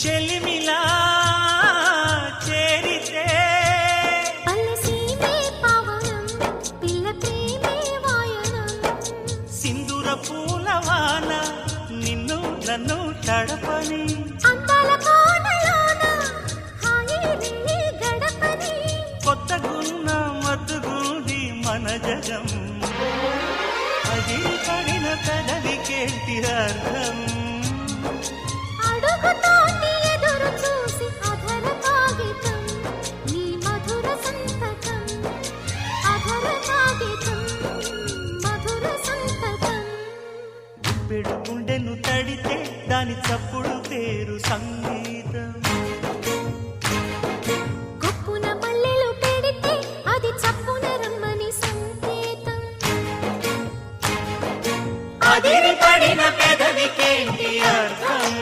చెలిమిలా చేరితే పల్లెసీమే పావనం పిల్ల ప్రేమే వాయనం సింధూర పూలవాన నిన్ను నన్ను తడపని అందాల కోనలోన హాయి నీ గడపని కొత్తగున్న మత్తుగుంది మన జగం అది పడిన పెదవికేంటి అర్థం అడుగుతోటి ఎదురు చూసి అధర కాగితం నీ మధుర సంతకం అధర కాగితం మధుర సంతకం పెడు గుండెను తడితే దాని చప్పుడు పేరు సంగీతం కొప్పున మల్లెలు పెడితే అది చప్పున రమ్మని సంకేతం అదిరి పడిన పెదవికేంటి అర్థం